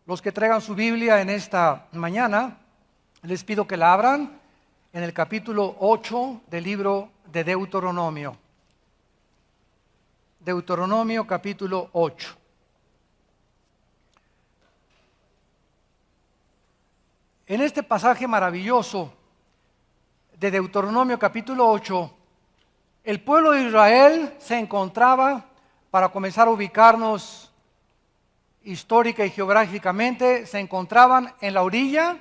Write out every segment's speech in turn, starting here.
Los que traigan su Biblia en esta mañana, les pido que la abran en el capítulo 8 del libro de Deuteronomio. Deuteronomio capítulo 8. En este pasaje maravilloso de Deuteronomio capítulo 8, el pueblo de Israel se encontraba, para comenzar a ubicarnos histórica y geográficamente, se encontraban en la orilla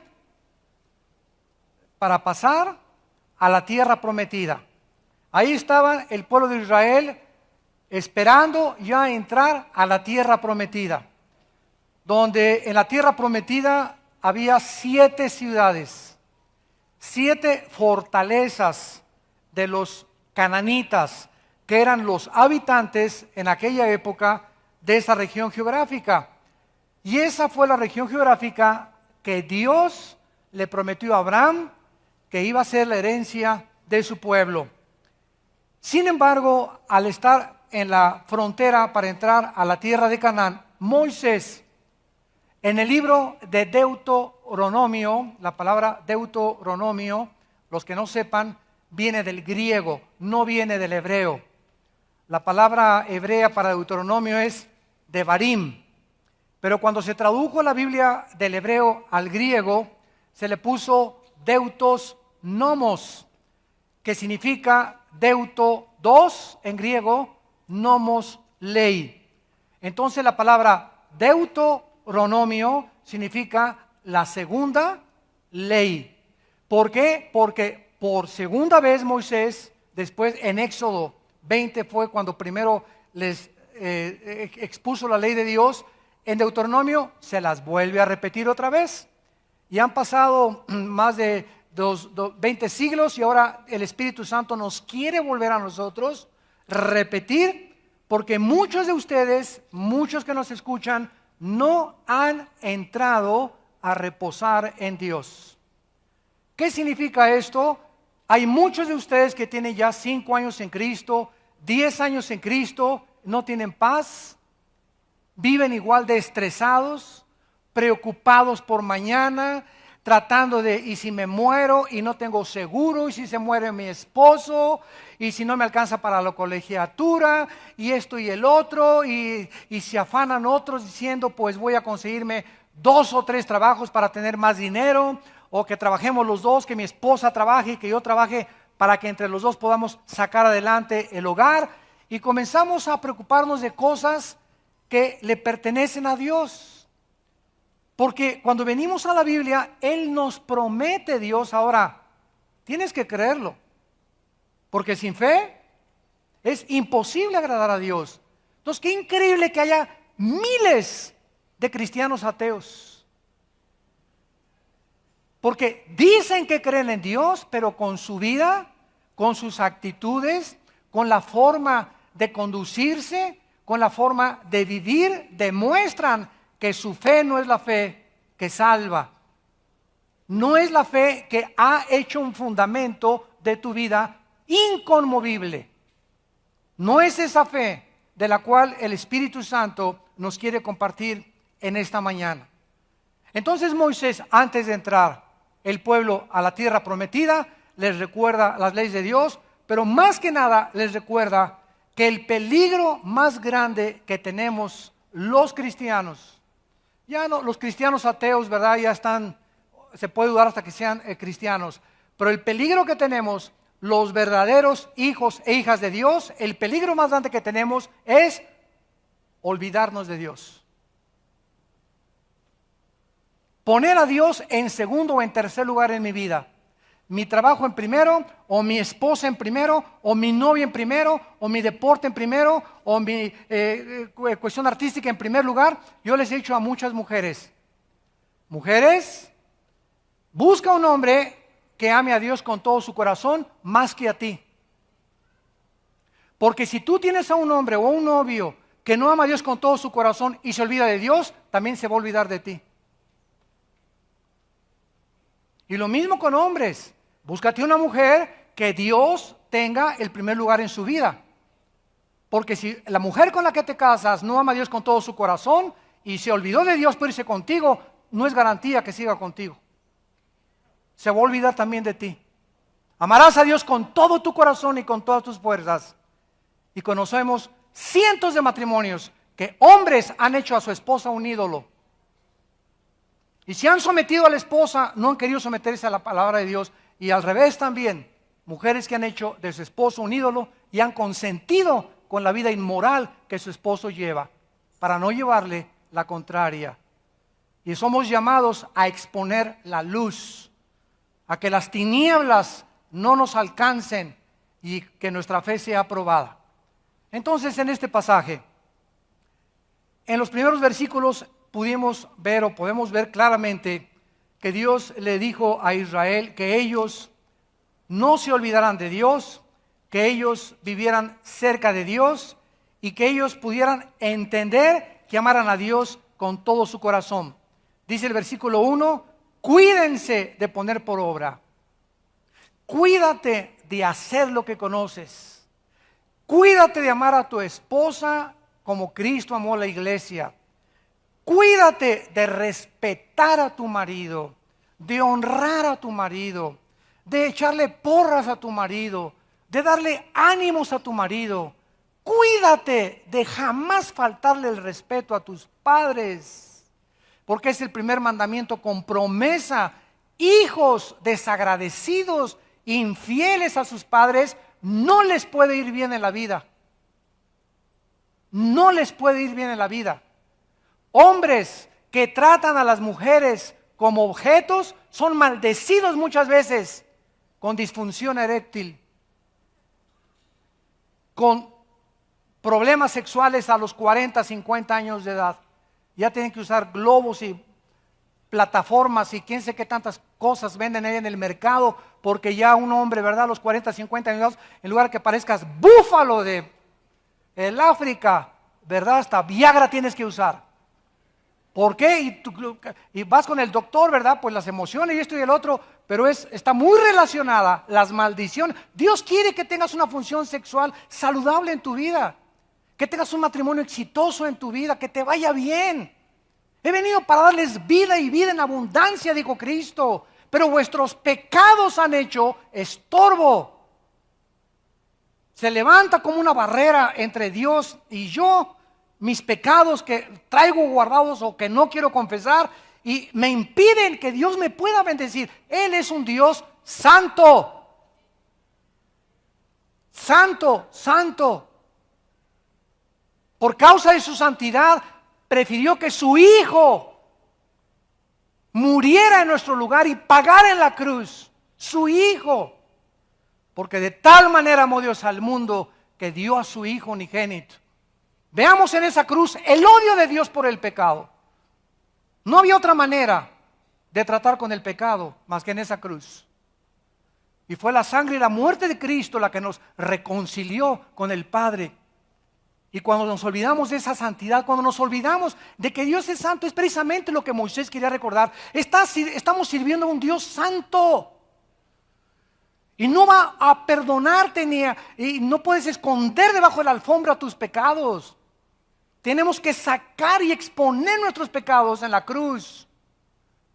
para pasar a la tierra prometida. Ahí estaba el pueblo de Israel esperando ya entrar a la tierra prometida, donde en la tierra prometida había 7 ciudades, 7 fortalezas de los cananitas, que eran los habitantes en aquella época de esa región geográfica. Y esa fue la región geográfica que Dios le prometió a Abraham que iba a ser la herencia de su pueblo. Sin embargo, al estar en la frontera para entrar a la tierra de Canaán, Moisés, en el libro de Deuteronomio, la palabra Deuteronomio, los que no sepan, viene del griego, no viene del hebreo. La palabra hebrea para Deuteronomio es Devarim, pero cuando se tradujo la Biblia del hebreo al griego, se le puso Deutos Nomos, que significa Deuto 2 en griego, Nomos ley. Entonces la palabra Deuteronomio significa la segunda ley. ¿Por qué? Porque por segunda vez Moisés, después en Éxodo 20 fue cuando primero les expuso la ley de Dios, en Deuteronomio se las vuelve a repetir otra vez. Y han pasado más de 20 siglos y ahora el Espíritu Santo nos quiere volver a nosotros repetir, porque muchos de ustedes, muchos que nos escuchan, no han entrado a reposar en Dios. ¿Qué significa esto? Hay muchos de ustedes que tienen ya 5 años en Cristo, 10 años en Cristo, no tienen paz, viven igual de estresados, preocupados por mañana, tratando de, y si me muero y no tengo seguro, y si se muere mi esposo, y si no me alcanza para la colegiatura, y esto y el otro, y se afanan otros diciendo, pues voy a conseguirme 2 o 3 trabajos para tener más dinero, o que trabajemos los dos, que mi esposa trabaje y que yo trabaje, para que entre los dos podamos sacar adelante el hogar, y comenzamos a preocuparnos de cosas que le pertenecen a Dios. Porque cuando venimos a la Biblia, Él nos promete, Dios, ahora, tienes que creerlo, porque sin fe es imposible agradar a Dios. Entonces, qué increíble que haya miles de cristianos ateos, porque dicen que creen en Dios, pero con su vida, con sus actitudes, con la forma de conducirse, con la forma de vivir, demuestran que su fe no es la fe que salva. No es la fe que ha hecho un fundamento de tu vida inconmovible. No es esa fe de la cual el Espíritu Santo nos quiere compartir en esta mañana. Entonces Moisés, antes de entrar el pueblo a la tierra prometida, les recuerda las leyes de Dios, pero más que nada les recuerda que el peligro más grande que tenemos los cristianos, ya no, los cristianos ateos, ¿verdad? Ya están, se puede dudar hasta que sean cristianos, pero el peligro que tenemos, los verdaderos hijos e hijas de Dios, el peligro más grande que tenemos es olvidarnos de Dios. Poner a Dios en segundo o en tercer lugar en mi vida. Mi trabajo en primero, o mi esposa en primero, o mi novia en primero, o mi deporte en primero, o mi cuestión artística en primer lugar. Yo les he dicho a muchas mujeres, busca un hombre que ame a Dios con todo su corazón más que a ti. Porque si tú tienes a un hombre o un novio que no ama a Dios con todo su corazón y se olvida de Dios, también se va a olvidar de ti. Y lo mismo con hombres. Búscate una mujer que Dios tenga el primer lugar en su vida. Porque si la mujer con la que te casas no ama a Dios con todo su corazón y se olvidó de Dios por irse contigo, no es garantía que siga contigo. Se va a olvidar también de ti. Amarás a Dios con todo tu corazón y con todas tus fuerzas. Y conocemos cientos de matrimonios que hombres han hecho a su esposa un ídolo. Y si han sometido a la esposa, no han querido someterse a la palabra de Dios. Y al revés también, mujeres que han hecho de su esposo un ídolo y han consentido con la vida inmoral que su esposo lleva, para no llevarle la contraria. Y somos llamados a exponer la luz, a que las tinieblas no nos alcancen y que nuestra fe sea aprobada. Entonces, en este pasaje, en los primeros versículos podemos ver claramente que Dios le dijo a Israel que ellos no se olvidaran de Dios, que ellos vivieran cerca de Dios y que ellos pudieran entender que amaran a Dios con todo su corazón. Dice el versículo 1, cuídense de poner por obra. Cuídate de hacer lo que conoces. Cuídate de amar a tu esposa como Cristo amó a la iglesia. Cuídate de respetar a tu marido, de honrar a tu marido, de echarle porras a tu marido, de darle ánimos a tu marido. Cuídate de jamás faltarle el respeto a tus padres, porque es el primer mandamiento con promesa. Hijos desagradecidos, infieles a sus padres, no les puede ir bien en la vida. No les puede ir bien en la vida. Hombres que tratan a las mujeres como objetos son maldecidos muchas veces con disfunción eréctil, con problemas sexuales a los 40, 50 años de edad. Ya tienen que usar globos y plataformas y quién sé qué tantas cosas venden ahí en el mercado, porque ya un hombre, ¿verdad? A los 40, 50 años, en lugar que parezcas búfalo de el África, ¿verdad? Hasta Viagra tienes que usar. ¿Por qué? Y vas con el doctor, ¿verdad? Pues las emociones y esto y el otro, pero está muy relacionada las maldiciones. Dios quiere que tengas una función sexual saludable en tu vida, que tengas un matrimonio exitoso en tu vida, que te vaya bien. He venido para darles vida y vida en abundancia, dijo Cristo, pero vuestros pecados han hecho estorbo. Se levanta como una barrera entre Dios y yo, mis pecados que traigo guardados o que no quiero confesar y me impiden que Dios me pueda bendecir. Él es un Dios santo. Santo, santo. Por causa de su santidad, prefirió que su Hijo muriera en nuestro lugar y pagara en la cruz. Su Hijo. Porque de tal manera amó Dios al mundo que dio a su Hijo unigénito. Veamos en esa cruz el odio de Dios por el pecado. No había otra manera de tratar con el pecado más que en esa cruz. Y fue la sangre y la muerte de Cristo la que nos reconcilió con el Padre. Y cuando nos olvidamos de esa santidad, cuando nos olvidamos de que Dios es santo, es precisamente lo que Moisés quería recordar. Estamos sirviendo a un Dios santo. Y no va a perdonarte y no puedes esconder debajo de la alfombra tus pecados. Tenemos que sacar y exponer nuestros pecados en la cruz.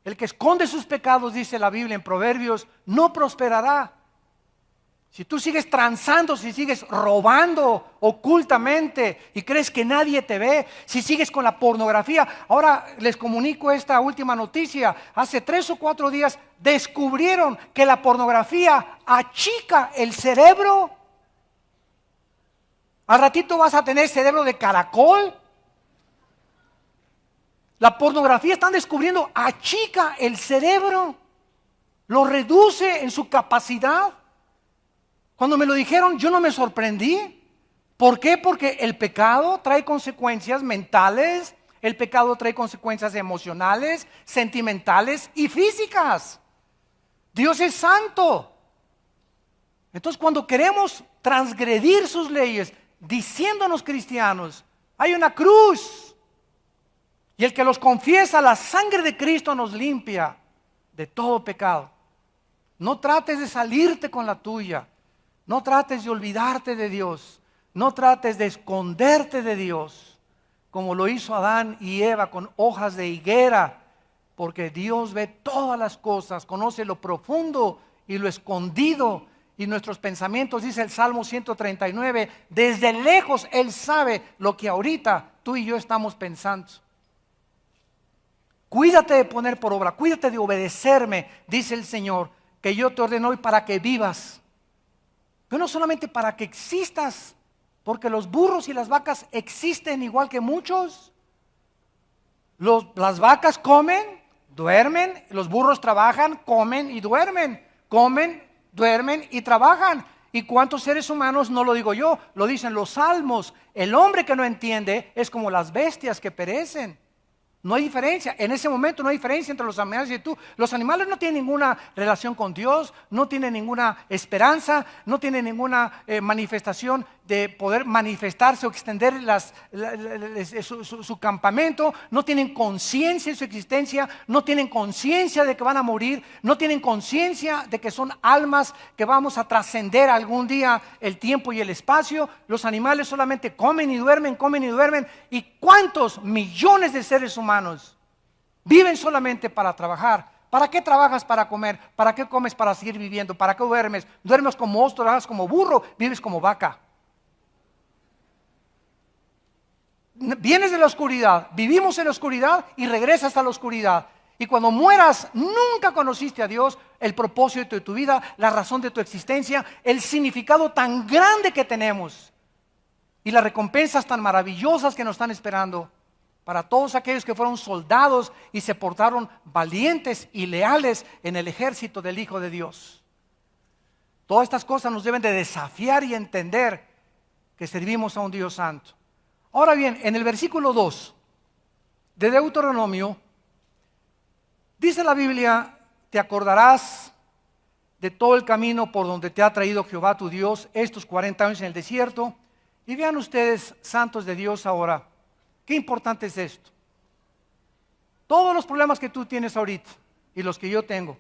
El que esconde sus pecados, dice la Biblia en Proverbios, no prosperará. Si tú sigues transando, si sigues robando ocultamente y crees que nadie te ve, si sigues con la pornografía. Ahora les comunico esta última noticia. Hace 3 o 4 días descubrieron que la pornografía achica el cerebro. Al ratito vas a tener cerebro de caracol. La pornografía, están descubriendo, achica el cerebro, lo reduce en su capacidad. Cuando me lo dijeron, yo no me sorprendí. ¿Por qué? Porque el pecado trae consecuencias mentales, el pecado trae consecuencias emocionales, sentimentales y físicas. Dios es santo. Entonces, cuando queremos transgredir sus leyes, diciéndonos cristianos, hay una cruz. Y el que los confiesa, la sangre de Cristo nos limpia de todo pecado. No trates de salirte con la tuya. No trates de olvidarte de Dios. No trates de esconderte de Dios. como lo hizo Adán y Eva con hojas de higuera, porque Dios ve todas las cosas, conoce lo profundo y lo escondido, y nuestros pensamientos, dice el Salmo 139, desde lejos Él sabe lo que ahorita tú y yo estamos pensando. Cuídate de poner por obra, cuídate de obedecerme, dice el Señor, que yo te ordeno hoy para que vivas. Pero no solamente para que existas, porque los burros y las vacas existen igual que muchos. Las vacas comen, duermen, los burros trabajan, comen y duermen, comen, duermen y trabajan. ¿Y cuántos seres humanos? No lo digo yo, lo dicen los salmos. El hombre que no entiende es como las bestias que perecen. No hay diferencia, en ese momento no hay diferencia entre los animales y tú. Los animales no tienen ninguna relación con Dios, no tienen ninguna esperanza, no tienen ninguna manifestación de poder manifestarse o extender su campamento, no tienen conciencia de su existencia, no tienen conciencia de que van a morir, no tienen conciencia de que son almas que vamos a trascender algún día el tiempo y el espacio. Los animales solamente comen y duermen, comen y duermen. ¿Y cuántos millones de seres humanos viven solamente para trabajar? ¿Para qué trabajas? Para comer. ¿Para qué comes? Para seguir viviendo. ¿Para qué duermes? Duermes como oso, trabajas como burro, vives como vaca. Vienes de la oscuridad, vivimos en la oscuridad y regresas a la oscuridad. Y cuando mueras, nunca conociste a Dios, el propósito de tu vida, la razón de tu existencia, el significado tan grande que tenemos y las recompensas tan maravillosas que nos están esperando para todos aquellos que fueron soldados y se portaron valientes y leales en el ejército del Hijo de Dios. Todas estas cosas nos deben de desafiar y entender que servimos a un Dios santo. Ahora bien, en el versículo 2 de Deuteronomio, dice la Biblia, te acordarás de todo el camino por donde te ha traído Jehová tu Dios estos 40 años en el desierto. Y vean ustedes, santos de Dios ahora, qué importante es esto. Todos los problemas que tú tienes ahorita y los que yo tengo,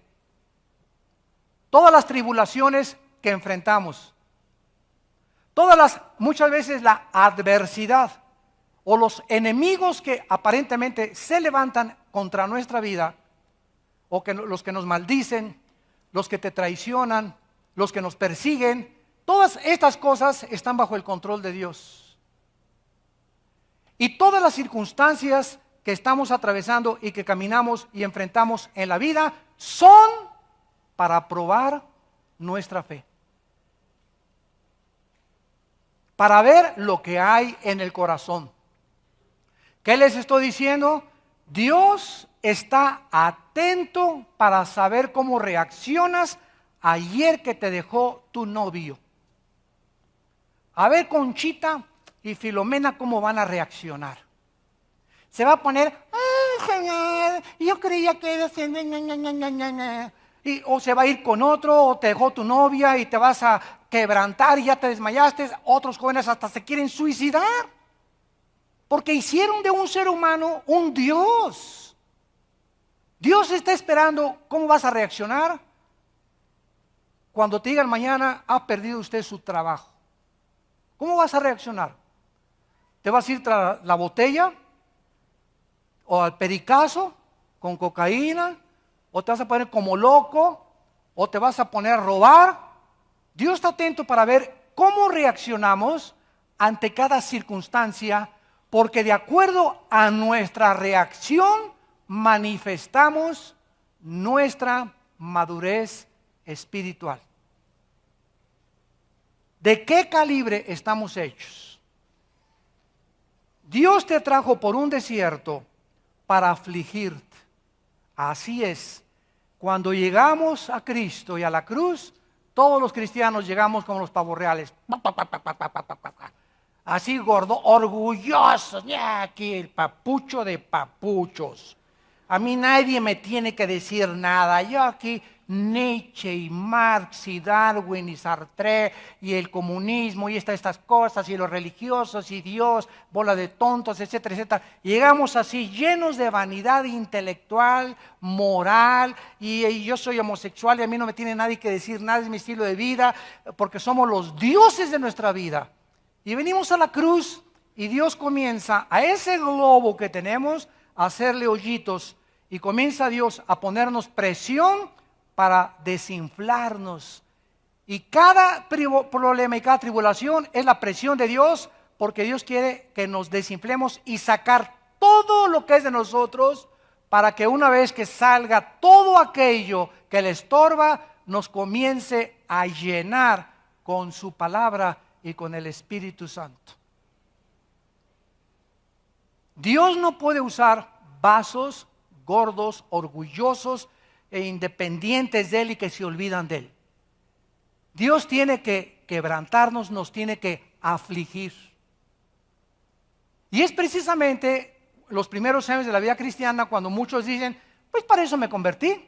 todas las tribulaciones que enfrentamos, muchas veces la adversidad o los enemigos que aparentemente se levantan contra nuestra vida, o los que nos maldicen, los que te traicionan, los que nos persiguen, todas estas cosas están bajo el control de Dios. Y todas las circunstancias que estamos atravesando y que caminamos y enfrentamos en la vida son para probar nuestra fe. Para ver lo que hay en el corazón. ¿Qué les estoy diciendo? Dios está atento para saber cómo reaccionas ayer que te dejó tu novio. A ver, Conchita y Filomena, cómo van a reaccionar. Se va a poner, ¡ay, Señor! Yo creía que era... o se va a ir con otro, o te dejó tu novia y te vas a quebrantar y ya te desmayaste. Otros jóvenes hasta se quieren suicidar, porque hicieron de un ser humano un Dios. Dios está esperando cómo vas a reaccionar cuando te digan mañana, ha perdido usted su trabajo. ¿Cómo vas a reaccionar? ¿Te vas a ir tras la botella? ¿O al pericazo con cocaína? ¿O te vas a poner como loco? ¿O te vas a poner a robar? Dios está atento para ver cómo reaccionamos ante cada circunstancia, porque de acuerdo a nuestra reacción manifestamos nuestra madurez espiritual. ¿De qué calibre estamos hechos? Dios te trajo por un desierto para afligirte. Así es. Cuando llegamos a Cristo y a la cruz, todos los cristianos llegamos como los pavos reales. Así gordo, orgullosos. Ya aquí el papucho de papuchos. A mí nadie me tiene que decir nada. Yo aquí Nietzsche y Marx y Darwin y Sartre y el comunismo y estas cosas y los religiosos y Dios, bola de tontos, etcétera, etcétera. Llegamos así llenos de vanidad intelectual, moral, y yo soy homosexual y a mí no me tiene nadie que decir nada, es mi estilo de vida, porque somos los dioses de nuestra vida. Y venimos a la cruz y Dios comienza a ese globo que tenemos a hacerle hoyitos y comienza Dios a ponernos presión para desinflarnos. Y cada problema y cada tribulación es la presión de Dios, porque Dios quiere que nos desinflemos y sacar todo lo que es de nosotros, para que una vez que salga todo aquello que le estorba, nos comience a llenar con su palabra y con el Espíritu Santo. Dios no puede usar vasos gordos, orgullosos e independientes de Él y que se olvidan de Él. Dios tiene que quebrantarnos, nos tiene que afligir. Y es precisamente los primeros años de la vida cristiana cuando muchos dicen, pues para eso me convertí.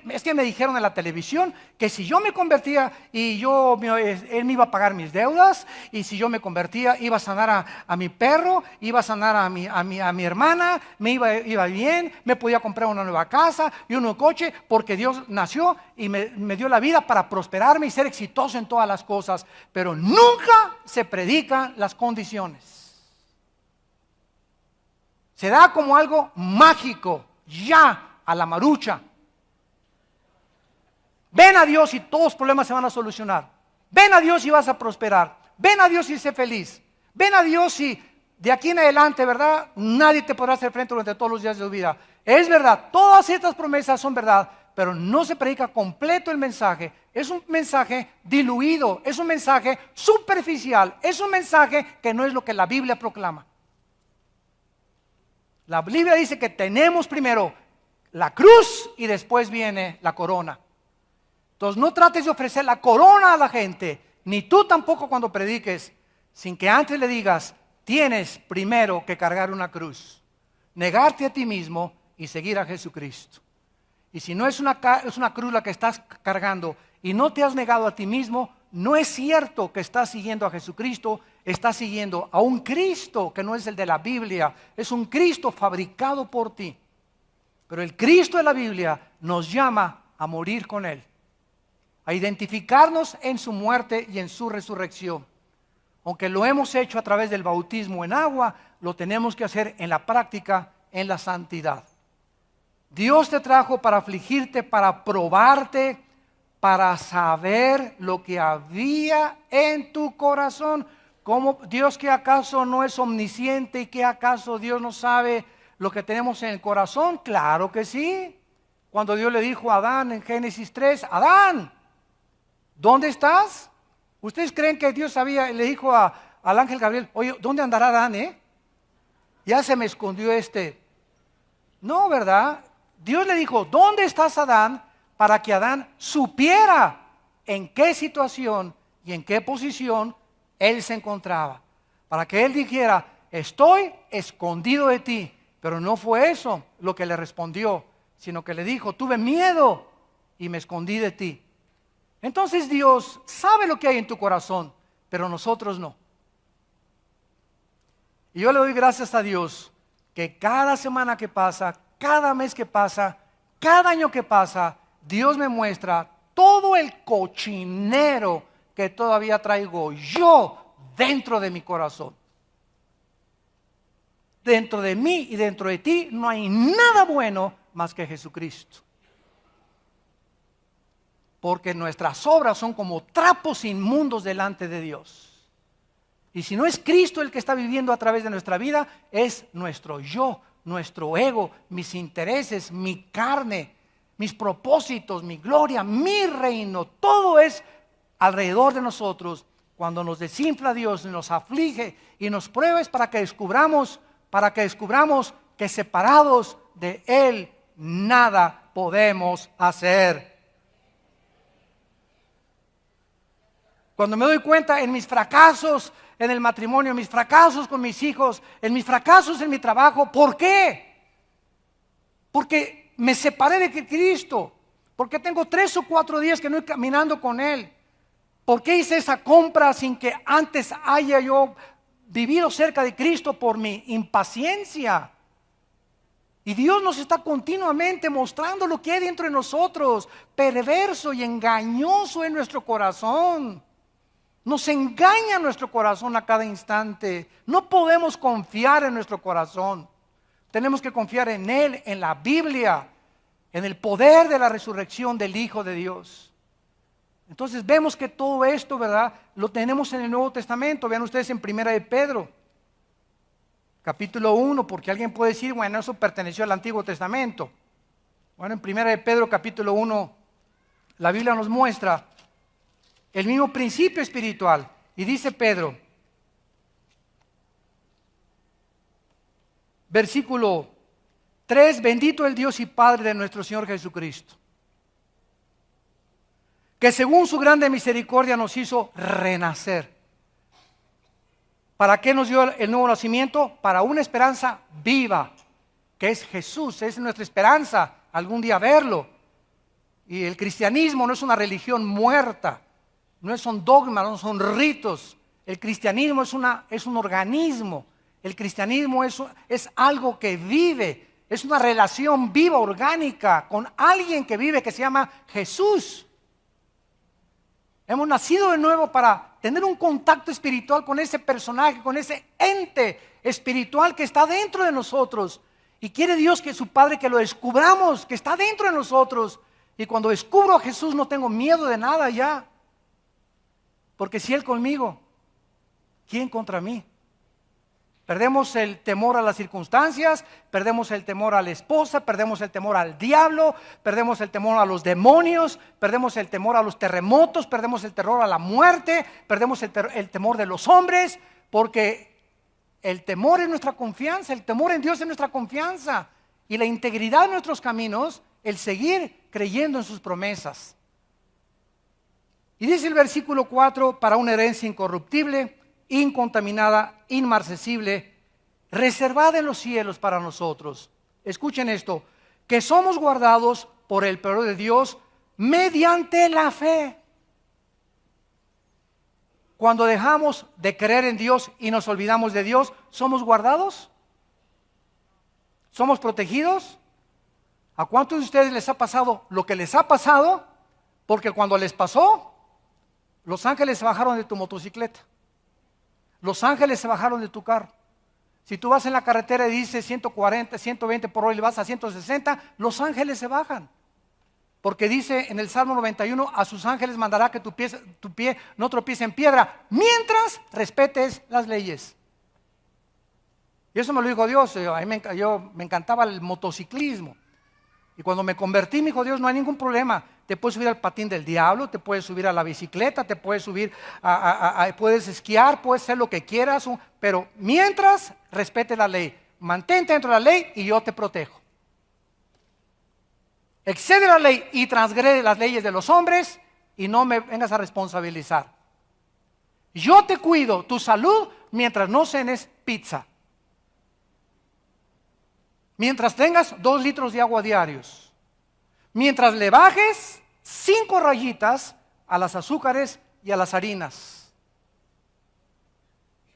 Es que me dijeron en la televisión que si yo me convertía y Él me iba a pagar mis deudas, y si yo me convertía iba a sanar a mi perro, iba a sanar a mi hermana, me iba bien, me podía comprar una nueva casa y un nuevo coche, porque Dios nació y me dio la vida para prosperarme y ser exitoso en todas las cosas. Pero nunca se predican las condiciones. Se da como algo mágico, ya a la marucha. Ven a Dios y todos los problemas se van a solucionar. Ven a Dios y vas a prosperar. Ven a Dios y sé feliz. Ven a Dios y de aquí en adelante, ¿verdad? Nadie te podrá hacer frente durante todos los días de tu vida. Es verdad, todas estas promesas son verdad, pero no se predica completo el mensaje. Es un mensaje diluido, es un mensaje superficial, es un mensaje que no es lo que la Biblia proclama. La Biblia dice que tenemos primero la cruz y después viene la corona. Entonces no trates de ofrecer la corona a la gente, ni tú tampoco cuando prediques, sin que antes le digas, tienes primero que cargar una cruz, negarte a ti mismo y seguir a Jesucristo. Y si no es una cruz la que estás cargando y no te has negado a ti mismo, no es cierto que estás siguiendo a Jesucristo, estás siguiendo a un Cristo que no es el de la Biblia, es un Cristo fabricado por ti. Pero el Cristo de la Biblia nos llama a morir con Él, a identificarnos en su muerte y en su resurrección. Aunque lo hemos hecho a través del bautismo en agua, lo tenemos que hacer en la práctica, en la santidad. Dios te trajo para afligirte, para probarte, para saber lo que había en tu corazón. ¿Cómo Dios, que acaso no es omnisciente y que acaso Dios no sabe lo que tenemos en el corazón? Claro que sí. Cuando Dios le dijo a Adán en Génesis 3, Adán, ¿dónde estás? ¿Ustedes creen que Dios sabía? Le dijo al ángel Gabriel, oye, ¿dónde andará Adán? Ya se me escondió No, ¿verdad? Dios le dijo, ¿dónde estás, Adán? Para que Adán supiera en qué situación y en qué posición él se encontraba. Para que él dijera, estoy escondido de ti. Pero no fue eso lo que le respondió, sino que le dijo, tuve miedo y me escondí de ti. Entonces Dios sabe lo que hay en tu corazón, pero nosotros no. Y yo le doy gracias a Dios que cada semana que pasa, cada mes que pasa, cada año que pasa, Dios me muestra todo el cochinero que todavía traigo yo dentro de mi corazón. Dentro de mí y dentro de ti no hay nada bueno más que Jesucristo. Porque nuestras obras son como trapos inmundos delante de Dios. Y si no es Cristo el que está viviendo a través de nuestra vida, es nuestro yo, nuestro ego, mis intereses, mi carne, mis propósitos, mi gloria, mi reino. Todo es alrededor de nosotros. Cuando nos desinfla Dios, nos aflige y nos prueba, es para que descubramos que separados de Él nada podemos hacer. Cuando me doy cuenta en mis fracasos en el matrimonio, en mis fracasos con mis hijos, en mis fracasos en mi trabajo, ¿por qué? Porque me separé de Cristo, porque tengo 3 o 4 días que no estoy caminando con Él. ¿Por qué hice esa compra sin que antes haya yo vivido cerca de Cristo por mi impaciencia? Y Dios nos está continuamente mostrando lo que hay dentro de nosotros, perverso y engañoso en nuestro corazón. Nos engaña nuestro corazón a cada instante. No podemos confiar en nuestro corazón. Tenemos que confiar en Él, en la Biblia, en el poder de la resurrección del Hijo de Dios. Entonces vemos que todo esto, ¿verdad?, lo tenemos en el Nuevo Testamento. Vean ustedes en Primera de Pedro, capítulo 1, porque alguien puede decir, bueno, eso perteneció al Antiguo Testamento. Bueno, en Primera de Pedro, capítulo 1, la Biblia nos muestra el mismo principio espiritual. Y dice Pedro, versículo 3, bendito el Dios y Padre de nuestro Señor Jesucristo, que según su grande misericordia nos hizo renacer. ¿Para qué nos dio el nuevo nacimiento? Para una esperanza viva, que es Jesús, es nuestra esperanza, algún día verlo. Y el cristianismo no es una religión muerta, no son dogmas, no son ritos. El cristianismo es un organismo. El cristianismo es algo que vive, es una relación viva, orgánica, con alguien que vive, que se llama Jesús. Hemos nacido de nuevo para tener un contacto espiritual con ese personaje, con ese ente espiritual que está dentro de nosotros. Y quiere Dios que su Padre, que lo descubramos, que está dentro de nosotros. Y cuando descubro a Jesús no tengo miedo de nada ya. Porque si Él conmigo, ¿quién contra mí? Perdemos el temor a las circunstancias, perdemos el temor a la esposa, perdemos el temor al diablo, perdemos el temor a los demonios, perdemos el temor a los terremotos, perdemos el terror a la muerte, perdemos el temor de los hombres, porque el temor es nuestra confianza, el temor en Dios es nuestra confianza, y la integridad de nuestros caminos, el seguir creyendo en sus promesas. Y dice el versículo 4, para una herencia incorruptible, incontaminada, inmarcesible, reservada en los cielos para nosotros. Escuchen esto, que somos guardados por el poder de Dios mediante la fe. Cuando dejamos de creer en Dios y nos olvidamos de Dios, ¿somos guardados? ¿Somos protegidos? ¿A cuántos de ustedes les ha pasado lo que les ha pasado? Porque cuando les pasó, los ángeles se bajaron de tu motocicleta. Los ángeles se bajaron de tu carro. Si tú vas en la carretera y dice 140, 120 por hora y vas a 160, los ángeles se bajan. Porque dice en el Salmo 91, a sus ángeles mandará que tu pie no tropiece en piedra, mientras respetes las leyes. Y eso me lo dijo Dios. A mí me encantaba el motociclismo. Y cuando me convertí, me dijo Dios, no hay ningún problema. Te puedes subir al patín del diablo, te puedes subir a la bicicleta, te puedes subir, puedes esquiar, puedes hacer lo que quieras, pero mientras respete la ley, mantente dentro de la ley y yo te protejo. Excede la ley y transgrede las leyes de los hombres y no me vengas a responsabilizar. Yo te cuido tu salud mientras no cenes pizza. Mientras tengas 2 litros de agua diarios. Mientras le bajes 5 rayitas a las azúcares y a las harinas.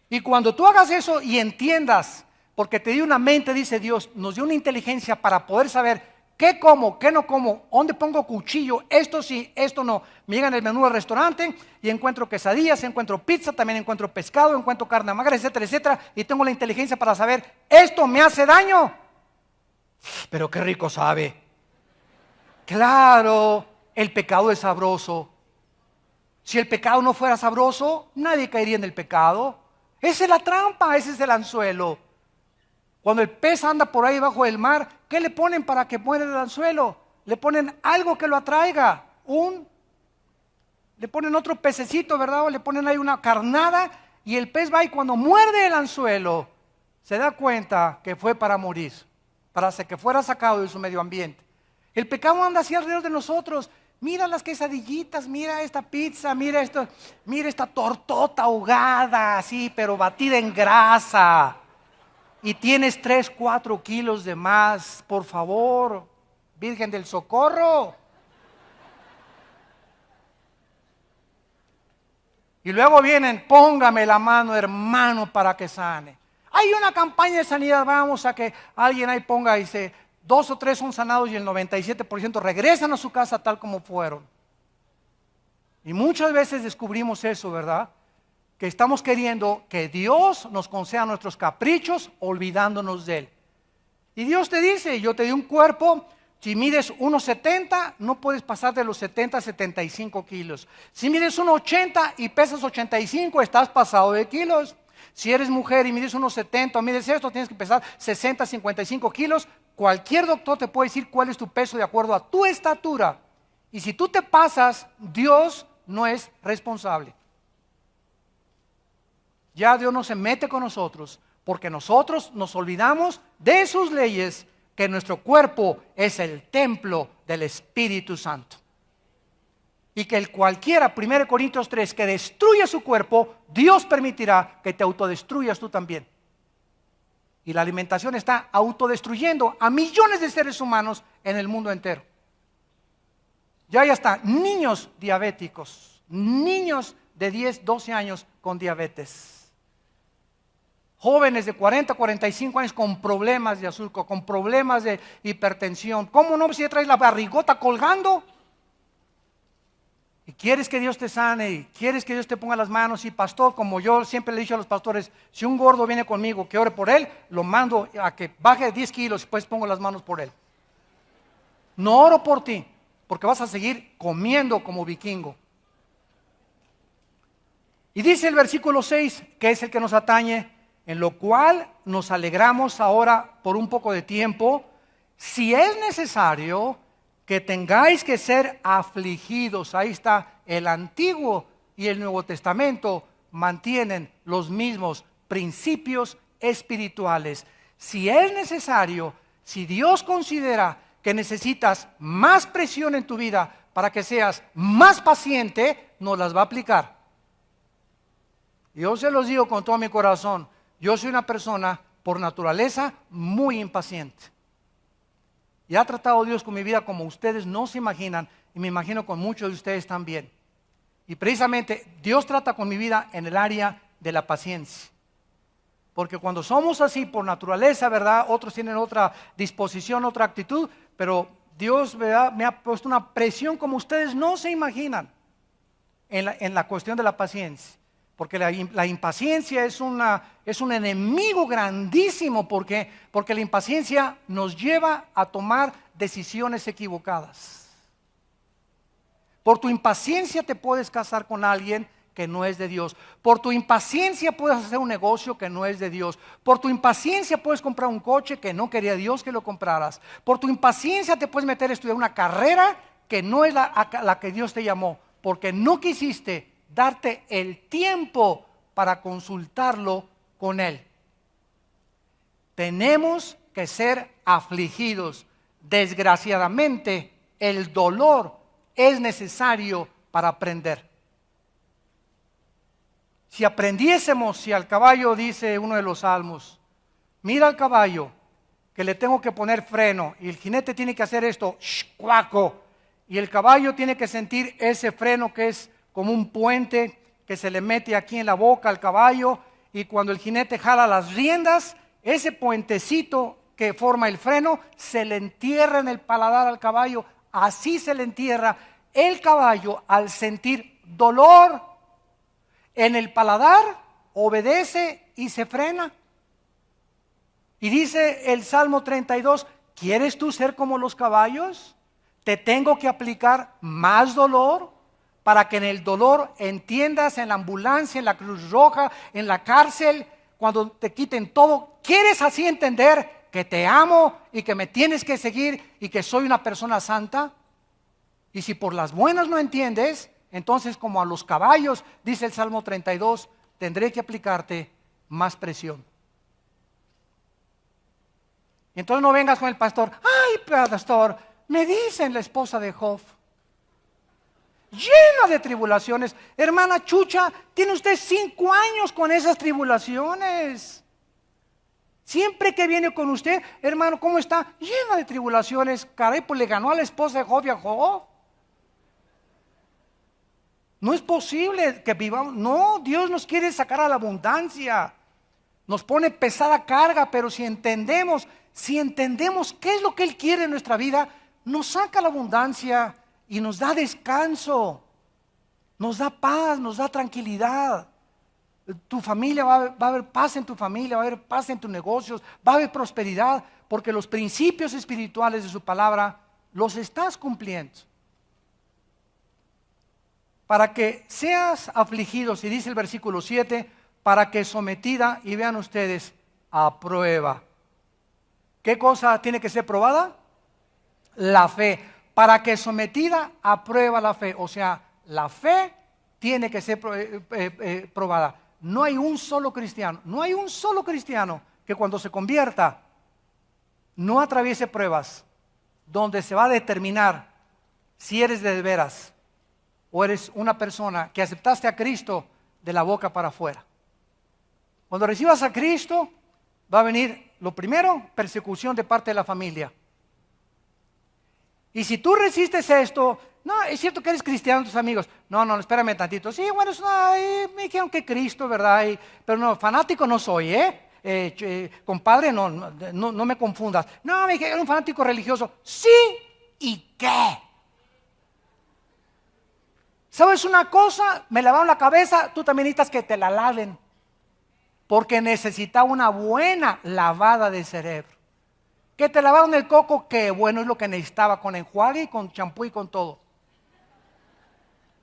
Y cuando tú hagas eso y entiendas, porque te dio una mente, dice Dios, nos dio una inteligencia para poder saber qué como, qué no como, dónde pongo cuchillo, esto sí, esto no. Me llega en el menú del restaurante y encuentro quesadillas, encuentro pizza, también encuentro pescado, encuentro carne magra, etcétera, etcétera. Y tengo la inteligencia para saber, ¿esto me hace daño? Pero qué rico sabe. Claro, el pecado es sabroso. Si el pecado no fuera sabroso, nadie caería en el pecado. Esa es la trampa, ese es el anzuelo. Cuando el pez anda por ahí bajo el mar, ¿qué le ponen para que muera el anzuelo? Le ponen algo que lo atraiga. Le ponen otro pececito, ¿verdad? O le ponen ahí una carnada y el pez va y cuando muerde el anzuelo, se da cuenta que fue para morir, para que fuera sacado de su medio ambiente. El pecado anda así alrededor de nosotros. Mira las quesadillitas, mira esta pizza, mira esta tortota ahogada, así, pero batida en grasa. Y tienes 3, 4 kilos de más, por favor, Virgen del Socorro. Y luego vienen, póngame la mano, hermano, para que sane. Hay una campaña de sanidad, vamos a que alguien ahí ponga y dice, 2 o 3 son sanados y el 97% regresan a su casa tal como fueron. Y muchas veces descubrimos eso, ¿verdad? Que estamos queriendo que Dios nos conceda nuestros caprichos olvidándonos de Él. Y Dios te dice, yo te di un cuerpo, si mides 1,70, no puedes pasar de los 70 a 75 kilos. Si mides 1,80 y pesas 85, estás pasado de kilos. Si eres mujer y mides 1,70 o mides esto, tienes que pesar 60, 55 kilos. Cualquier doctor te puede decir cuál es tu peso de acuerdo a tu estatura. Y si tú te pasas, Dios no es responsable. Ya Dios no se mete con nosotros, porque nosotros nos olvidamos de sus leyes, que nuestro cuerpo es el templo del Espíritu Santo. Y que el cualquiera, 1 Corintios 3, que destruya su cuerpo, Dios permitirá que te autodestruyas tú también. Y la alimentación está autodestruyendo a millones de seres humanos en el mundo entero. Ya hay hasta niños diabéticos, niños de 10, 12 años con diabetes. Jóvenes de 40, 45 años con problemas de azúcar, con problemas de hipertensión. ¿Cómo no? Si ya traes la barrigota colgando. Y quieres que Dios te sane, y quieres que Dios te ponga las manos. Y pastor, como yo siempre le he dicho a los pastores, si un gordo viene conmigo, que ore por él, lo mando a que baje 10 kilos y después pongo las manos por él. No oro por ti, porque vas a seguir comiendo como vikingo. Y dice el versículo 6, que es el que nos atañe, en lo cual nos alegramos ahora por un poco de tiempo, si es necesario que tengáis que ser afligidos. Ahí está, el Antiguo y el Nuevo Testamento mantienen los mismos principios espirituales. Si es necesario, si Dios considera que necesitas más presión en tu vida para que seas más paciente, nos las va a aplicar. Yo se los digo con todo mi corazón, yo soy una persona por naturaleza muy impaciente. Y ha tratado Dios con mi vida como ustedes no se imaginan, y me imagino con muchos de ustedes también. Y precisamente Dios trata con mi vida en el área de la paciencia. Porque cuando somos así por naturaleza, ¿verdad? Otros tienen otra disposición, otra actitud, pero Dios, ¿verdad?, me ha puesto una presión como ustedes no se imaginan en la cuestión de la paciencia. Porque la impaciencia es un enemigo grandísimo, porque la impaciencia nos lleva a tomar decisiones equivocadas. Por tu impaciencia te puedes casar con alguien que no es de Dios. Por tu impaciencia puedes hacer un negocio que no es de Dios. Por tu impaciencia puedes comprar un coche que no quería Dios que lo compraras. Por tu impaciencia te puedes meter a estudiar una carrera que no es la que Dios te llamó, porque no quisiste darte el tiempo para consultarlo con Él. Tenemos que ser afligidos. Desgraciadamente, el dolor es necesario para aprender. Si aprendiésemos, si al caballo, dice uno de los salmos, mira al caballo, que le tengo que poner freno, y el jinete tiene que hacer esto, cuaco, y el caballo tiene que sentir ese freno que es como un puente que se le mete aquí en la boca al caballo, y cuando el jinete jala las riendas, ese puentecito que forma el freno se le entierra en el paladar al caballo. Así se le entierra el caballo al sentir dolor en el paladar, obedece y se frena. Y dice el Salmo 32, ¿quieres tú ser como los caballos? ¿Te tengo que aplicar más dolor? Para que en el dolor entiendas, en la ambulancia, en la Cruz Roja, en la cárcel, cuando te quiten todo, ¿quieres así entender que te amo y que me tienes que seguir y que soy una persona santa? Y si por las buenas no entiendes, entonces como a los caballos, dice el Salmo 32, tendré que aplicarte más presión. Y entonces no vengas con el pastor, ay pastor, me dicen la esposa de Job, llena de tribulaciones. Hermana Chucha, tiene usted 5 años con esas tribulaciones. Siempre que viene con usted, hermano, ¿cómo está? Llena de tribulaciones. Caray, pues le ganó a la esposa de Job y a Job. No es posible que vivamos. No, Dios nos quiere sacar a la abundancia. Nos pone pesada carga, pero si entendemos qué es lo que Él quiere en nuestra vida, nos saca la abundancia y nos da descanso. Nos da paz, nos da tranquilidad. Tu familia va a haber paz en tu familia, va a haber paz en tus negocios, va a haber prosperidad, porque los principios espirituales de su palabra los estás cumpliendo. Para que seas afligido, si dice el versículo 7, para que sometida, y vean ustedes, a prueba. ¿Qué cosa tiene que ser probada? La fe. Para que sometida a prueba la fe. O sea, la fe tiene que ser probada. No hay un solo cristiano, que cuando se convierta no atraviese pruebas donde se va a determinar si eres de veras o eres una persona que aceptaste a Cristo de la boca para afuera. Cuando recibas a Cristo va a venir, lo primero, persecución de parte de la familia. Y si tú resistes esto, no, es cierto que eres cristiano, tus amigos. No, espérame tantito. Sí, bueno, me dijeron que Cristo, ¿verdad? Pero no, fanático no soy, compadre, no me confundas. No, me dijeron, era un fanático religioso. Sí, ¿y qué? ¿Sabes una cosa? Me lavaron la cabeza, tú también necesitas que te la laven. Porque necesitaba una buena lavada de cerebro. Que te lavaron el coco, que bueno, es lo que necesitaba, con enjuague y con champú y con todo.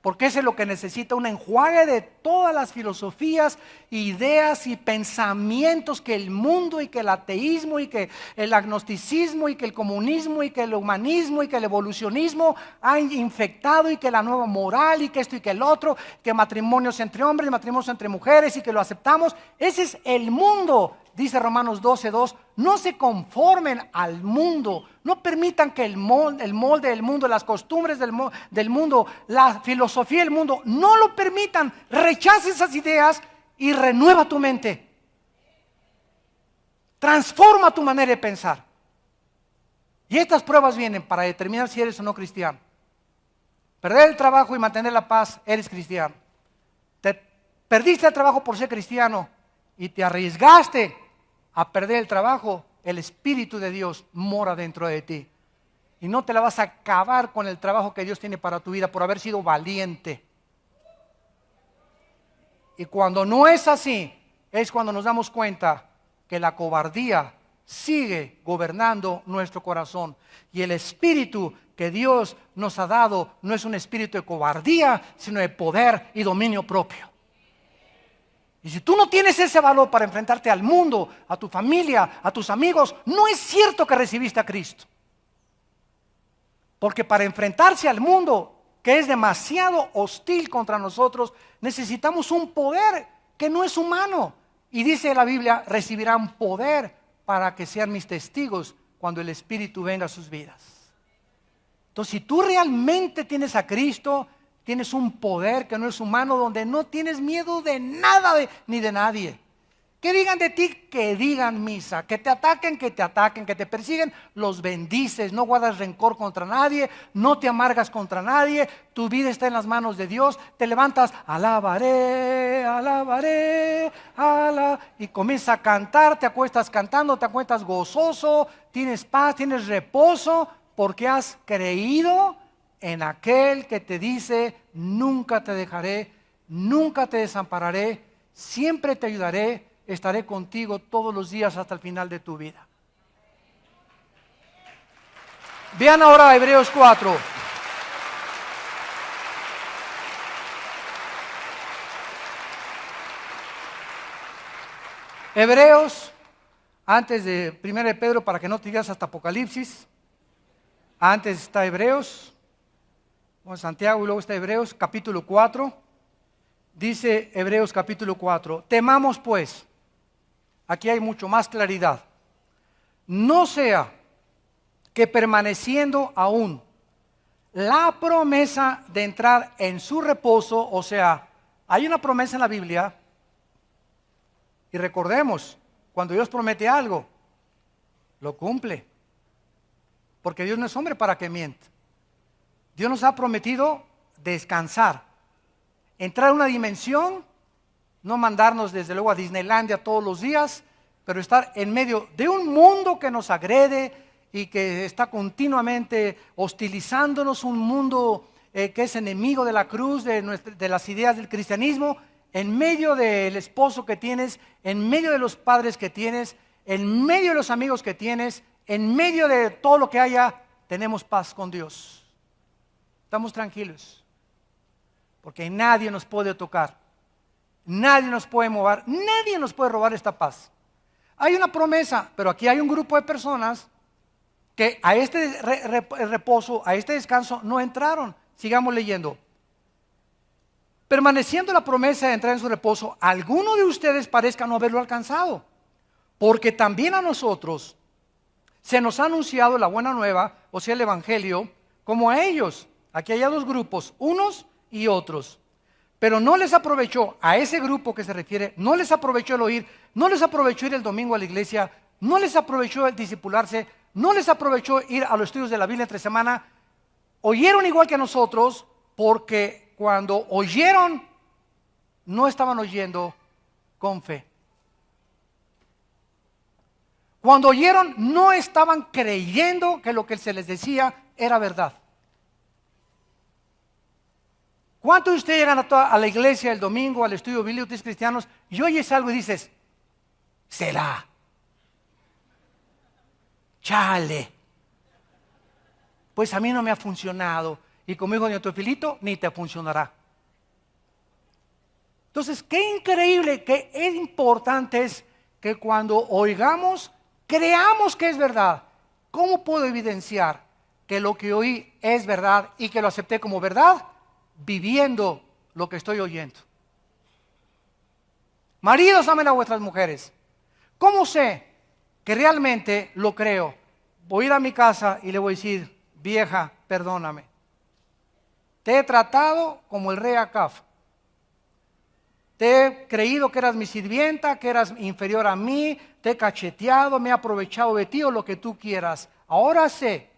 Porque eso es lo que necesita, un enjuague de todas las filosofías, ideas y pensamientos que el mundo y que el ateísmo y que el agnosticismo y que el comunismo y que el humanismo y que el evolucionismo han infectado, y que la nueva moral y que esto y que el otro, que matrimonios entre hombres, matrimonios entre mujeres y que lo aceptamos. Ese es el mundo. Dice Romanos 12:2, no se conformen al mundo, no permitan que el molde del mundo, las costumbres del mundo, la filosofía del mundo, no lo permitan. Rechaza esas ideas y renueva tu mente. Transforma tu manera de pensar. Y estas pruebas vienen para determinar si eres o no cristiano. Perder el trabajo y mantener la paz, eres cristiano. Te perdiste el trabajo por ser cristiano y te arriesgaste a perder el trabajo, el Espíritu de Dios mora dentro de ti. Y no te la vas a acabar con el trabajo que Dios tiene para tu vida por haber sido valiente. Y cuando no es así, es cuando nos damos cuenta que la cobardía sigue gobernando nuestro corazón. Y el espíritu que Dios nos ha dado no es un espíritu de cobardía, sino de poder y dominio propio. Y si tú no tienes ese valor para enfrentarte al mundo, a tu familia, a tus amigos, no es cierto que recibiste a Cristo. Porque para enfrentarse al mundo, que es demasiado hostil contra nosotros, necesitamos un poder que no es humano. Y dice la Biblia, recibirán poder para que sean mis testigos cuando el Espíritu venga a sus vidas. Entonces, si tú realmente tienes a Cristo, tienes un poder que no es humano, donde no tienes miedo de nada ni de nadie. Que digan de ti, que digan misa. Que te ataquen, que te persiguen, los bendices. No guardas rencor contra nadie, no te amargas contra nadie. Tu vida está en las manos de Dios. Te levantas, alabaré, alabaré, y comienzas a cantar. Te acuestas cantando, te acuestas gozoso. Tienes paz, tienes reposo, porque has creído en aquel que te dice, nunca te dejaré, nunca te desampararé, siempre te ayudaré, estaré contigo todos los días hasta el final de tu vida. Vean ahora Hebreos 4. Hebreos, antes de 1 de Pedro, para que no te digas hasta Apocalipsis, antes está Hebreos, Santiago y luego está Hebreos capítulo 4. Dice Hebreos capítulo 4, temamos pues, aquí hay mucho más claridad, no sea que permaneciendo aún la promesa de entrar en su reposo, o sea, hay una promesa en la Biblia, y recordemos, cuando Dios promete algo, lo cumple, porque Dios no es hombre para que mienta. Dios nos ha prometido descansar, entrar a una dimensión, no mandarnos desde luego a Disneylandia todos los días, pero estar en medio de un mundo que nos agrede y que está continuamente hostilizándonos, un mundo que es enemigo de la cruz, de las ideas del cristianismo, en medio del esposo que tienes, en medio de los padres que tienes, en medio de los amigos que tienes, en medio de todo lo que haya, tenemos paz con Dios. Estamos tranquilos, porque nadie nos puede tocar, nadie nos puede mover, nadie nos puede robar esta paz. Hay una promesa, pero aquí hay un grupo de personas que a este reposo, a este descanso no entraron. Sigamos leyendo. Permaneciendo la promesa de entrar en su reposo, alguno de ustedes parezca no haberlo alcanzado, porque también a nosotros se nos ha anunciado la buena nueva, o sea el evangelio, como a ellos. Aquí hay dos grupos, unos y otros. Pero no les aprovechó, a ese grupo que se refiere, no les aprovechó el oír, no les aprovechó ir el domingo a la iglesia, no les aprovechó el discipularse, no les aprovechó ir a los estudios de la Biblia entre semana. Oyeron igual que nosotros, porque cuando oyeron, no estaban oyendo con fe. Cuando oyeron, no estaban creyendo que lo que se les decía era verdad. ¿Cuántos de ustedes llegan a la iglesia el domingo, al estudio bíblico, ustedes cristianos, y oyes algo y dices, será? Chale. Pues a mí no me ha funcionado. Y como dijo doña Teofilito, ni te funcionará. Entonces, qué increíble, qué importante es que cuando oigamos, creamos que es verdad. ¿Cómo puedo evidenciar que lo que oí es verdad y que lo acepté como verdad? Viviendo lo que estoy oyendo. Maridos, amen a vuestras mujeres. ¿Cómo sé que realmente lo creo? Voy a ir a mi casa y le voy a decir, vieja, perdóname. Te he tratado como el rey Acab. Te he creído que eras mi sirvienta, que eras inferior a mí, te he cacheteado, me he aprovechado de ti o lo que tú quieras. Ahora sé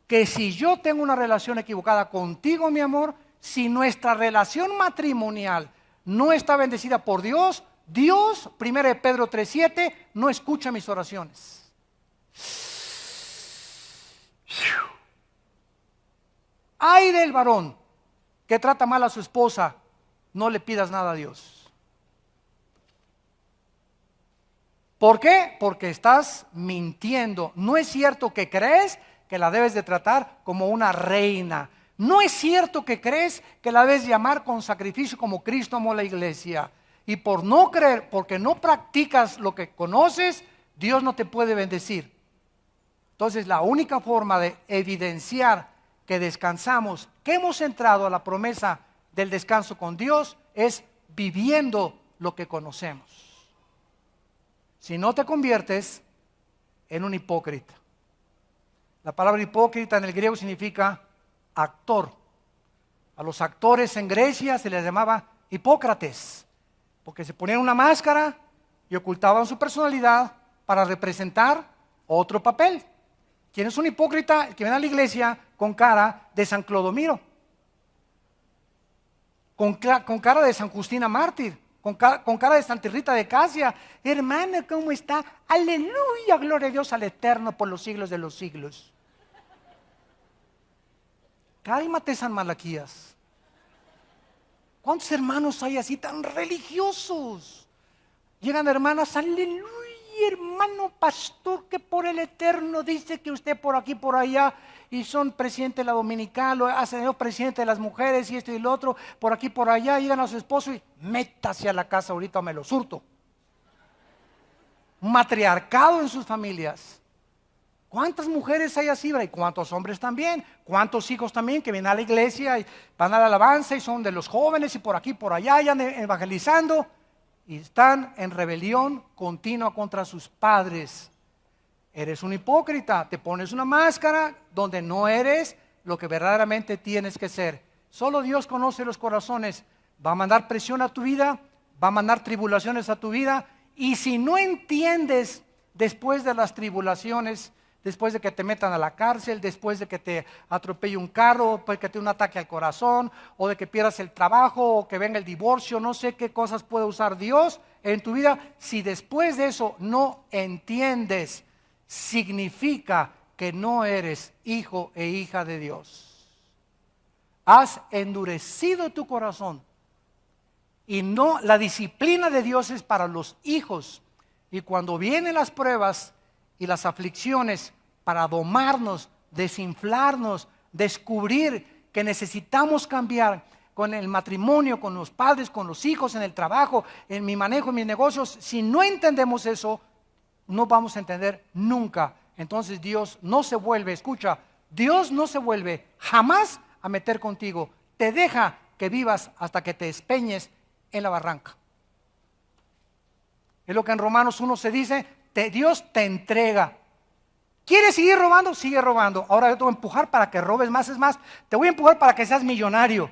que si yo tengo una relación equivocada contigo, mi amor, si nuestra relación matrimonial no está bendecida por Dios, Dios, 1 Pedro 3:7, no escucha mis oraciones. Ay del varón que trata mal a su esposa, no le pidas nada a Dios. ¿Por qué? Porque estás mintiendo. No es cierto que crees que la debes de tratar como una reina. No es cierto que crees que la debes llamar con sacrificio como Cristo amó la iglesia. Y por no creer, porque no practicas lo que conoces, Dios no te puede bendecir. Entonces la única forma de evidenciar que descansamos, que hemos entrado a la promesa del descanso con Dios, es viviendo lo que conocemos. Si no te conviertes en un hipócrita. La palabra hipócrita en el griego significa actor. A los actores en Grecia se les llamaba hipócrates, porque se ponían una máscara y ocultaban su personalidad para representar otro papel. ¿Quién es un hipócrita? El que viene a la iglesia con cara de San Clodomiro, con cara de San Justina Mártir, con cara de Santa Rita de Casia. Hermana, ¿cómo está? Aleluya, gloria a Dios al Eterno por los siglos de los siglos. Cálmate, San Malaquías. ¿Cuántos hermanos hay así tan religiosos? Llegan hermanas, aleluya, hermano pastor, que por el Eterno dice que usted por aquí, por allá, y son presidente de la dominical, o hacen presidente de las mujeres, y esto y lo otro, por aquí, por allá, llegan a su esposo y métase a la casa ahorita o me lo surto. Un matriarcado en sus familias. ¿Cuántas mujeres hay así? Y cuántos hombres también, cuántos hijos también que vienen a la iglesia y van a la alabanza y son de los jóvenes y por aquí, por allá, ya evangelizando y están en rebelión continua contra sus padres. Eres un hipócrita, te pones una máscara donde no eres lo que verdaderamente tienes que ser. Solo Dios conoce los corazones, va a mandar presión a tu vida, va a mandar tribulaciones a tu vida, y si no entiendes después de las tribulaciones, después de que te metan a la cárcel, después de que te atropelle un carro, después de que te dé un ataque al corazón, o de que pierdas el trabajo, o que venga el divorcio, no sé qué cosas puede usar Dios en tu vida. Si después de eso no entiendes, significa que no eres hijo e hija de Dios. has endurecido tu corazón. Y no, la disciplina de Dios es para los hijos. Y cuando vienen las pruebas y las aflicciones para domarnos, desinflarnos, descubrir que necesitamos cambiar con el matrimonio, con los padres, con los hijos, en el trabajo, en mi manejo, en mis negocios, si no entendemos eso, no vamos a entender nunca. Entonces Dios no se vuelve, escucha, Dios no se vuelve jamás a meter contigo. Te deja que vivas hasta que te despeñes en la barranca. Es lo que en Romanos 1 se dice, Dios te entrega. ¿Quieres seguir robando? Sigue robando. Ahora yo te voy a empujar para que robes más, es más, te voy a empujar para que seas millonario.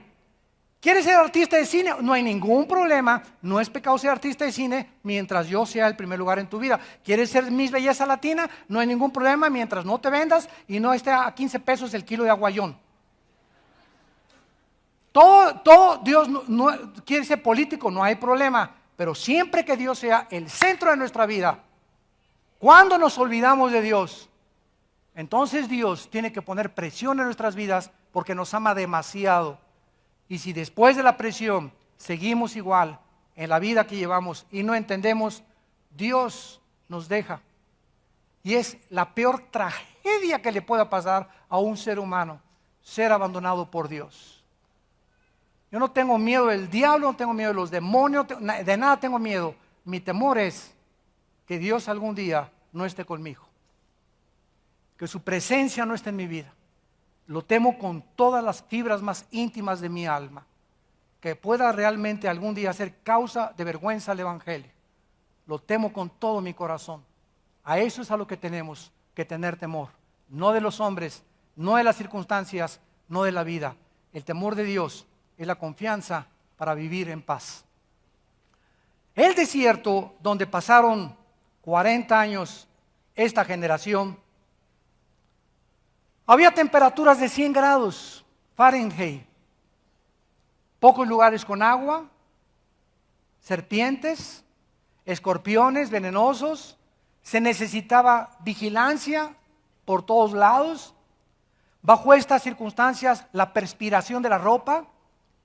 ¿Quieres ser artista de cine? No hay ningún problema, no es pecado ser artista de cine mientras yo sea el primer lugar en tu vida. ¿Quieres ser Miss Belleza Latina? No hay ningún problema mientras no te vendas y no esté a 15 pesos el kilo de aguayón. Todo Dios no quiere ser político, no hay problema, pero siempre que Dios sea el centro de nuestra vida, cuando nos olvidamos de Dios, entonces Dios tiene que poner presión en nuestras vidas porque nos ama demasiado. Y si después de la presión seguimos igual en la vida que llevamos y no entendemos, Dios nos deja. Y es la peor tragedia que le pueda pasar a un ser humano, ser abandonado por Dios. Yo no tengo miedo del diablo, no tengo miedo de los demonios, de nada tengo miedo. Mi temor es que Dios algún día no esté conmigo, que su presencia no esté en mi vida. Lo temo con todas las fibras más íntimas de mi alma, que pueda realmente algún día ser causa de vergüenza al Evangelio. Lo temo con todo mi corazón. A eso es a lo que tenemos que tener temor, no de los hombres, no de las circunstancias, no de la vida. El temor de Dios es la confianza para vivir en paz. El desierto donde pasaron 40 años esta generación, había temperaturas de 100 grados Fahrenheit, pocos lugares con agua, serpientes, escorpiones venenosos, se necesitaba vigilancia por todos lados. Bajo estas circunstancias, la perspiración de la ropa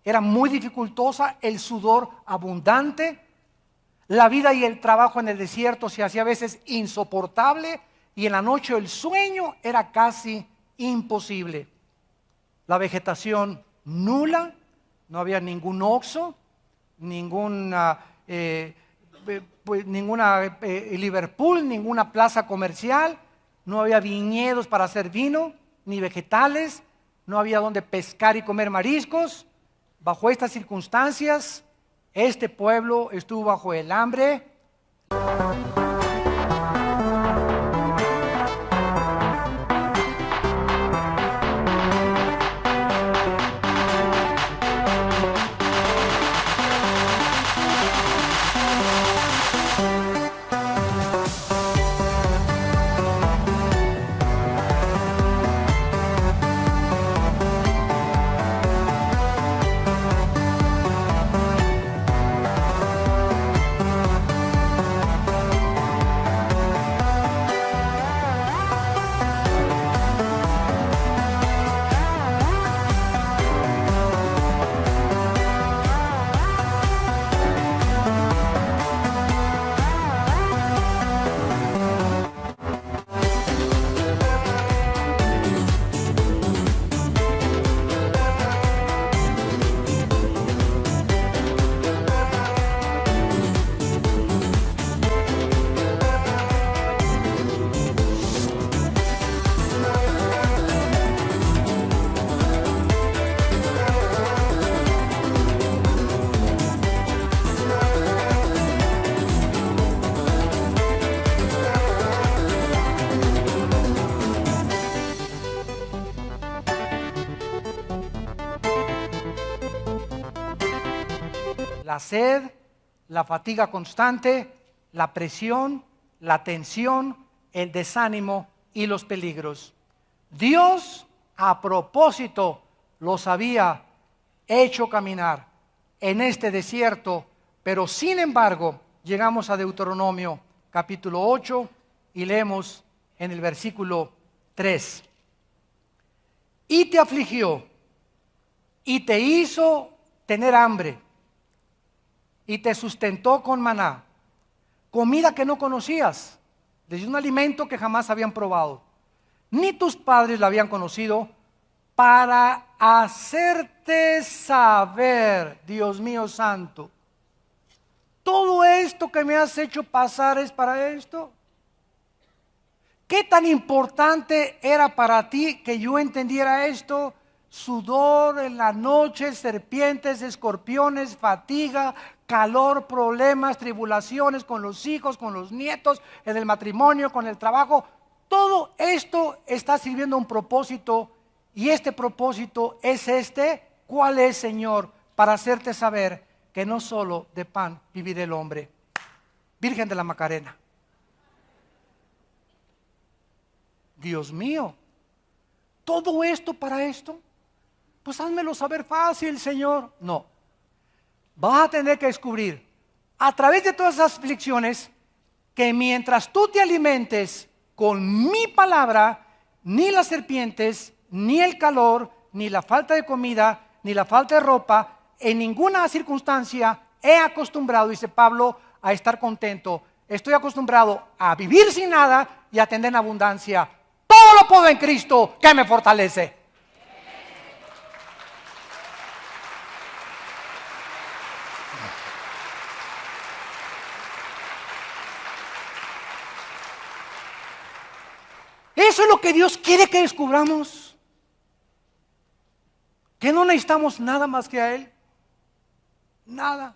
era muy dificultosa, el sudor abundante, la vida y el trabajo en el desierto se hacía a veces insoportable y en la noche el sueño era casi imposible. La vegetación nula, no había ningún oxxo, ninguna Liverpool, ninguna plaza comercial, no había viñedos para hacer vino, ni vegetales, no había donde pescar y comer mariscos. Bajo estas circunstancias, este pueblo estuvo bajo el hambre. La sed, la fatiga constante, la presión, la tensión, el desánimo y los peligros. Dios a propósito los había hecho caminar en este desierto, pero sin embargo llegamos a Deuteronomio capítulo 8 y leemos en el versículo 3. Y te afligió y te hizo tener hambre y te sustentó con maná, comida que no conocías, desde un alimento que jamás habían probado, ni tus padres la habían conocido, para hacerte saber, Dios mío santo, todo esto que me has hecho pasar es para esto. ¿Qué tan importante era para ti que yo entendiera esto? Sudor en la noche, serpientes, escorpiones, fatiga, calor, problemas, tribulaciones con los hijos, con los nietos, en el matrimonio, con el trabajo. Todo esto está sirviendo a un propósito, y este propósito es este. ¿Cuál es, Señor? Para hacerte saber que no solo de pan vivirá el hombre. Virgen de la Macarena. Dios mío, ¿todo esto para esto? Pues házmelo saber fácil, Señor. No, vas a tener que descubrir a través de todas esas aflicciones que mientras tú te alimentes con mi palabra, ni las serpientes, ni el calor, ni la falta de comida, ni la falta de ropa, en ninguna circunstancia he acostumbrado, dice Pablo, a estar contento. Estoy acostumbrado a vivir sin nada y a tener en abundancia. Todo lo puedo en Cristo que me fortalece. Eso es lo que Dios quiere que descubramos. Que no necesitamos nada más que a Él. Nada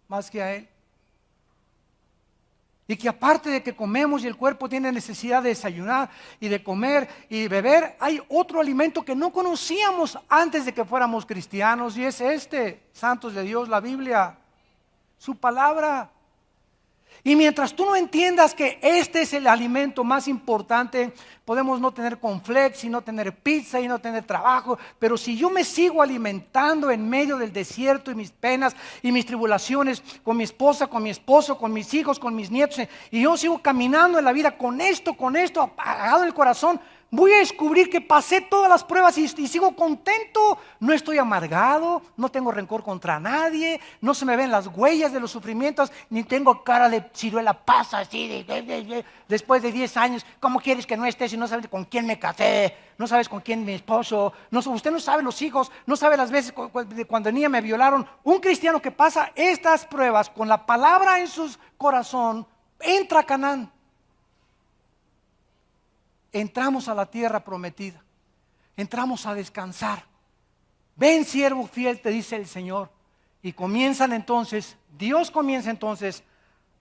más que a Él. Y que aparte de que comemos y el cuerpo tiene necesidad de desayunar y de comer y beber, hay otro alimento que no conocíamos antes de que fuéramos cristianos, y es este, santos de Dios, la Biblia, su palabra. Y mientras tú no entiendas que este es el alimento más importante, podemos no tener cornflakes y no tener pizza y no tener trabajo, pero si yo me sigo alimentando en medio del desierto y mis penas y mis tribulaciones, con mi esposa, con mi esposo, con mis hijos, con mis nietos, y yo sigo caminando en la vida con esto apagado en el corazón, voy a descubrir que pasé todas las pruebas y sigo contento. No estoy amargado, no tengo rencor contra nadie, no se me ven las huellas de los sufrimientos, ni tengo cara de ciruela pasa así, después de 10 años, ¿cómo quieres que no estés si no sabes con quién me casé? No sabes con quién mi esposo, usted no sabe los hijos, no sabe las veces cuando niña me violaron. Un cristiano que pasa estas pruebas con la palabra en su corazón, entra a Canaán. Entramos a la tierra prometida, entramos a descansar. Ven, siervo fiel, te dice el Señor. Y Dios comienza entonces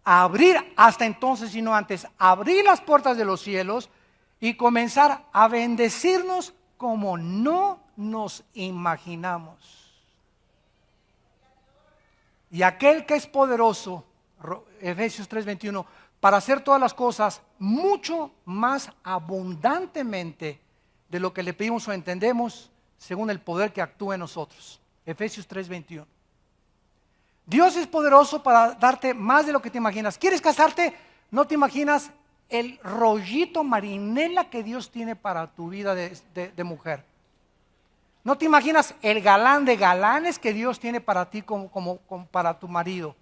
a abrir, hasta entonces y no antes, abrir las puertas de los cielos y comenzar a bendecirnos como no nos imaginamos. Y aquel que es poderoso, Efesios 3:21, para hacer todas las cosas mucho más abundantemente de lo que le pedimos o entendemos, según el poder que actúa en nosotros. Efesios 3:21. Dios es poderoso para darte más de lo que te imaginas. ¿Quieres casarte? No te imaginas el rollito marinela que Dios tiene para tu vida de mujer. No te imaginas el galán de galanes que Dios tiene para ti como para tu marido.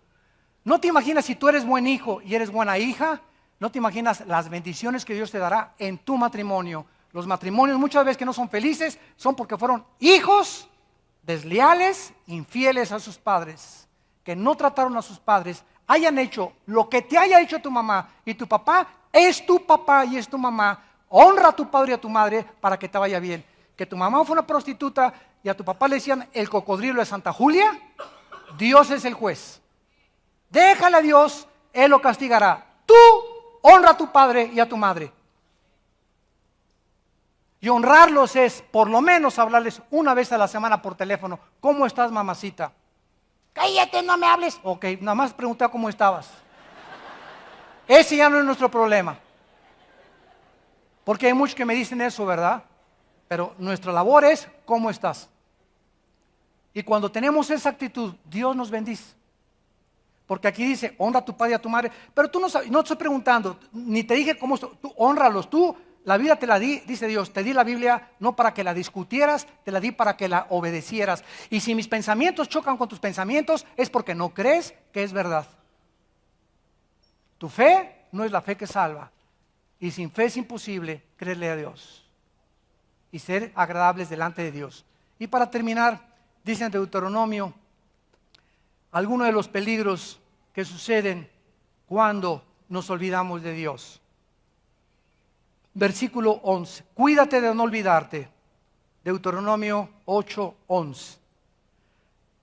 No te imaginas, si tú eres buen hijo y eres buena hija, no te imaginas las bendiciones que Dios te dará en tu matrimonio. Los matrimonios muchas veces que no son felices son porque fueron hijos desleales, infieles a sus padres, que no trataron a sus padres, hayan hecho lo que te haya hecho tu mamá, y tu papá es tu papá y es tu mamá. Honra a tu padre y a tu madre para que te vaya bien. Que tu mamá fue una prostituta y a tu papá le decían el cocodrilo de Santa Julia, Dios es el juez. Déjale a Dios, Él lo castigará. Tú honra a tu padre y a tu madre. Y honrarlos es por lo menos hablarles una vez a la semana por teléfono. ¿Cómo estás, mamacita? Cállate, no me hables. Ok, nada más pregunté cómo estabas. Ese ya no es nuestro problema. Porque hay muchos que me dicen eso, ¿verdad? Pero nuestra labor es ¿cómo estás? Y cuando tenemos esa actitud, Dios nos bendice. Porque aquí dice, honra a tu padre y a tu madre. Pero tú no sabes, no te estoy preguntando, ni te dije cómo, tú honralos, tú la Biblia te la di, dice Dios, te di la Biblia no para que la discutieras, te la di para que la obedecieras. Y si mis pensamientos chocan con tus pensamientos, es porque no crees que es verdad. Tu fe no es la fe que salva. Y sin fe es imposible creerle a Dios y ser agradables delante de Dios. Y para terminar, dice en Deuteronomio, algunos de los peligros que suceden cuando nos olvidamos de Dios. Versículo 11. Cuídate de no olvidarte. Deuteronomio 8:11.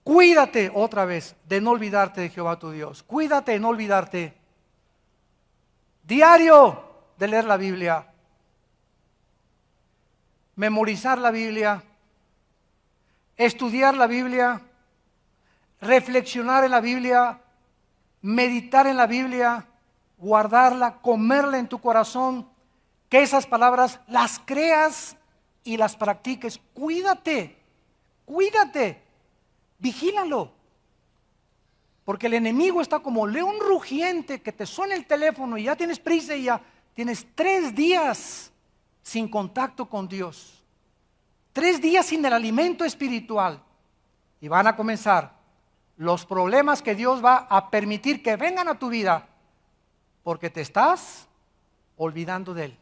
Cuídate otra vez de no olvidarte de Jehová tu Dios. Cuídate de no olvidarte diario de leer la Biblia, memorizar la Biblia, estudiar la Biblia, reflexionar en la Biblia, meditar en la Biblia, guardarla, comerla en tu corazón, que esas palabras las creas y las practiques. Cuídate, cuídate, vigílalo. Porque el enemigo está como león rugiente que te suena el teléfono y ya tienes prisa y ya tienes 3 días sin contacto con Dios. 3 días sin el alimento espiritual. Y van a comenzar los problemas que Dios va a permitir que vengan a tu vida porque te estás olvidando de Él.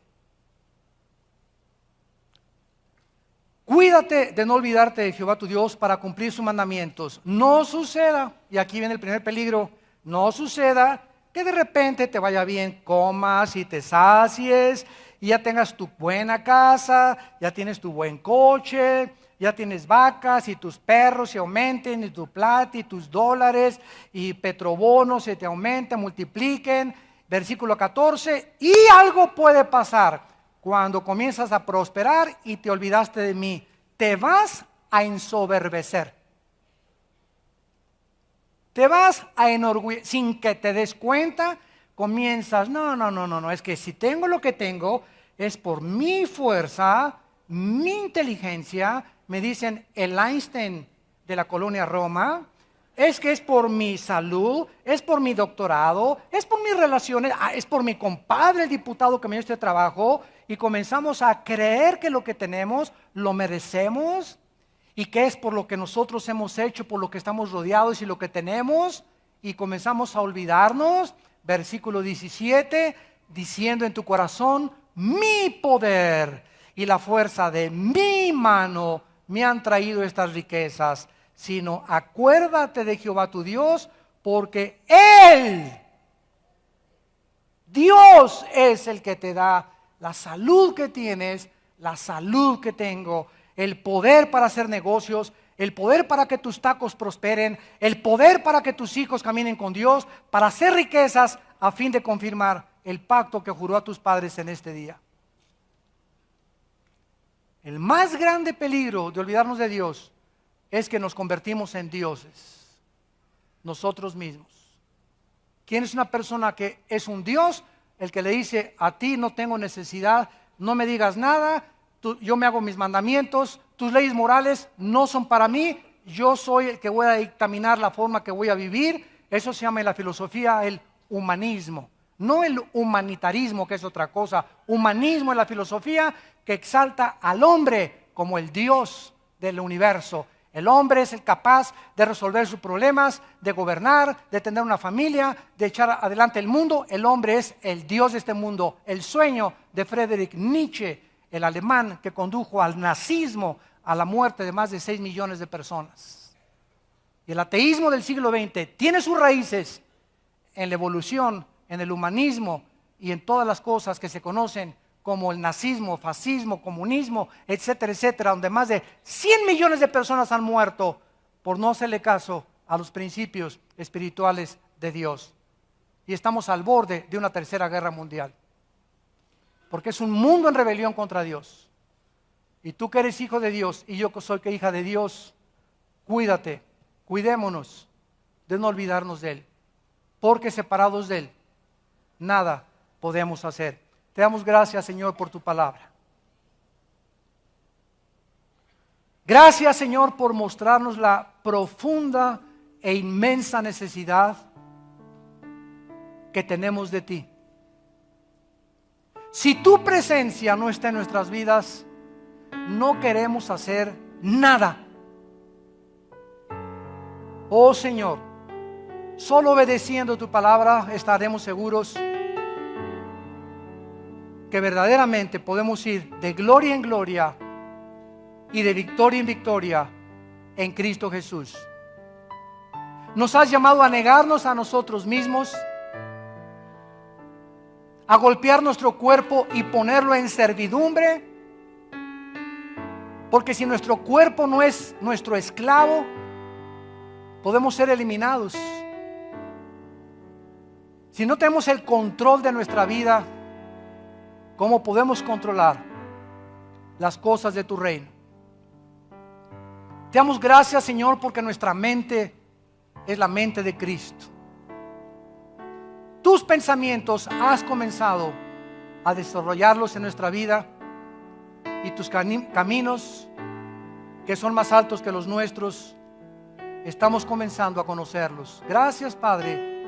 Cuídate de no olvidarte de Jehová tu Dios para cumplir sus mandamientos. No suceda, y aquí viene el primer peligro, no suceda que de repente te vaya bien, comas y te sacies, y ya tengas tu buena casa, ya tienes tu buen coche, ya tienes vacas y tus perros se aumenten, y tu plata y tus dólares y petrobonos se te aumenten, multipliquen. Versículo 14, y algo puede pasar. Cuando comienzas a prosperar y te olvidaste de mí, te vas a ensoberbecer. Te vas a enorgullecer, sin que te des cuenta, comienzas, no, es que si tengo lo que tengo, es por mi fuerza, mi inteligencia, me dicen el Einstein de la colonia Roma, es que es por mi salud, es por mi doctorado, es por mis relaciones, es por mi compadre, el diputado que me dio este trabajo, y comenzamos a creer que lo que tenemos lo merecemos y que es por lo que nosotros hemos hecho, por lo que estamos rodeados y lo que tenemos, y comenzamos a olvidarnos. Versículo 17, diciendo en tu corazón, mi poder y la fuerza de mi mano me han traído estas riquezas, sino acuérdate de Jehová tu Dios, porque Él, Dios es el que te da la salud que tienes, la salud que tengo, el poder para hacer negocios, el poder para que tus tacos prosperen, el poder para que tus hijos caminen con Dios, para hacer riquezas a fin de confirmar el pacto que juró a tus padres en este día. El más grande peligro de olvidarnos de Dios es que nos convertimos en dioses, nosotros mismos. ¿Quién es una persona que es un Dios? El que le dice, a ti no tengo necesidad, no me digas nada, yo me hago mis mandamientos, tus leyes morales no son para mí, yo soy el que voy a dictaminar la forma que voy a vivir. Eso se llama en la filosofía el humanismo, no el humanitarismo, que es otra cosa. Humanismo es la filosofía que exalta al hombre como el Dios del universo. El hombre es el capaz de resolver sus problemas, de gobernar, de tener una familia, de echar adelante el mundo. El hombre es el Dios de este mundo. El sueño de Friedrich Nietzsche, el alemán que condujo al nazismo, a la muerte de más de 6 millones de personas. Y el ateísmo del siglo XX tiene sus raíces en la evolución, en el humanismo y en todas las cosas que se conocen como el nazismo, fascismo, comunismo, etcétera, etcétera, donde más de 100 millones de personas han muerto por no hacerle caso a los principios espirituales de Dios. Y estamos al borde de una tercera guerra mundial, porque es un mundo en rebelión contra Dios. Y tú que eres hijo de Dios y yo que soy hija de Dios, cuídate, cuidémonos de no olvidarnos de Él, porque separados de Él, nada podemos hacer. Te damos gracias, Señor, por tu palabra. Gracias, Señor, por mostrarnos la profunda e inmensa necesidad que tenemos de ti. Si tu presencia no está en nuestras vidas, no queremos hacer nada. Oh Señor, solo obedeciendo tu palabra estaremos seguros que verdaderamente podemos ir de gloria en gloria y de victoria en victoria en Cristo Jesús. Nos has llamado a negarnos a nosotros mismos, a golpear nuestro cuerpo y ponerlo en servidumbre, porque si nuestro cuerpo no es nuestro esclavo, podemos ser eliminados. Si no tenemos el control de nuestra vida, ¿cómo podemos controlar las cosas de tu reino? Te damos gracias, Señor, porque nuestra mente es la mente de Cristo. Tus pensamientos has comenzado a desarrollarlos en nuestra vida, y tus caminos, que son más altos que los nuestros, estamos comenzando a conocerlos. Gracias, Padre,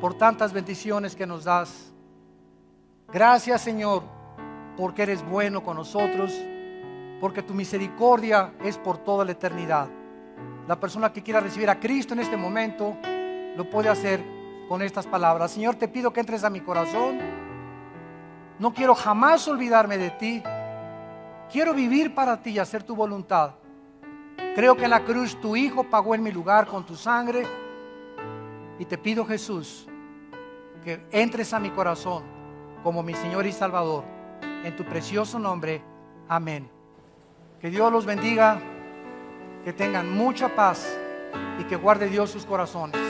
por tantas bendiciones que nos das. Gracias, Señor, porque eres bueno con nosotros, porque tu misericordia es por toda la eternidad. La persona que quiera recibir a Cristo en este momento lo puede hacer con estas palabras. Señor, te pido que entres a mi corazón. No quiero jamás olvidarme de ti. Quiero vivir para ti y hacer tu voluntad. Creo que en la cruz tu Hijo pagó en mi lugar con tu sangre. Y te pido, Jesús, que entres a mi corazón como mi Señor y Salvador. En tu precioso nombre. Amén. Que Dios los bendiga. Que tengan mucha paz y que guarde Dios sus corazones.